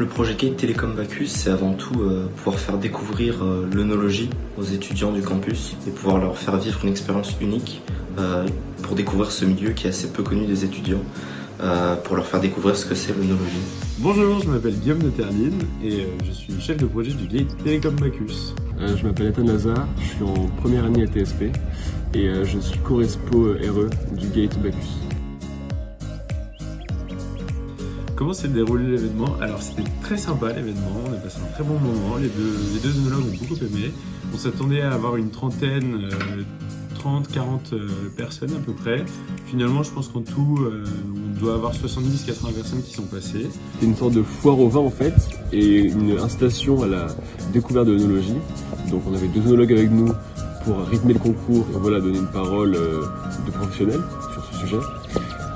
Le projet Gate Télécom Bacchus, c'est avant tout pouvoir faire découvrir l'œnologie aux étudiants du campus et pouvoir leur faire vivre une expérience unique pour découvrir ce milieu qui est assez peu connu des étudiants, pour leur faire découvrir ce que c'est l'œnologie. Bonjour, je m'appelle Guillaume de Terline et je suis chef de projet du Gate Télécom Bacchus. Je m'appelle Ethan Lazare, je suis en première année à TSP et je suis co-respo RE du Gate Bacchus. Comment s'est déroulé l'événement? Alors c'était très sympa l'événement, on a passé un très bon moment, les deux œnologues ont beaucoup aimé. On s'attendait à avoir une trentaine, 30-40 personnes à peu près. Finalement je pense qu'en tout on doit avoir 70-80 personnes qui sont passées. C'était une sorte de foire au vin en fait et une incitation à la découverte de l'œnologie. Donc on avait deux œnologues avec nous pour rythmer le concours et voilà, donner une parole de professionnels sur ce sujet.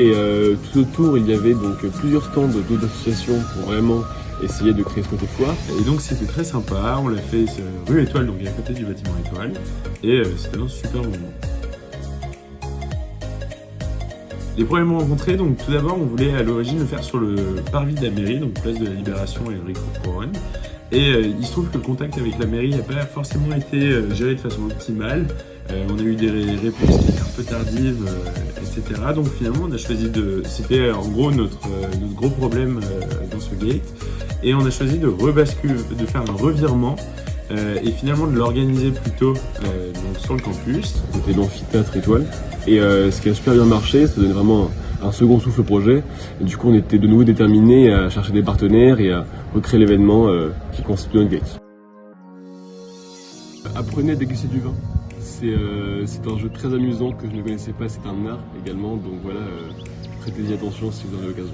Et tout autour, il y avait donc plusieurs stands d'autres associations pour vraiment essayer de créer ce côté foire. Et donc c'était très sympa, on l'a fait rue Étoile, donc à côté du bâtiment Étoile, et c'était un super moment. Les problèmes rencontrés, donc tout d'abord on voulait à l'origine le faire sur le parvis de la mairie, donc place de la Libération et Henri Courcouronne. Et il se trouve que le contact avec la mairie n'a pas forcément été géré de façon optimale. On a eu des réponses qui étaient un peu tardives, etc. Donc finalement on a choisi c'était en gros notre gros problème dans ce gate. Et on a choisi de faire un revirement et finalement de l'organiser plutôt donc sur le campus. C'était l'amphithéâtre Étoile et ce qui a super bien marché, ça donnait vraiment un second souffle au projet. Et du coup on était de nouveau déterminés à chercher des partenaires et à recréer l'événement qui constitue notre gate. Apprenez à déguster du vin. C'est un jeu très amusant que je ne connaissais pas, c'est un art également, donc voilà, prêtez-y attention si vous en avez l'occasion.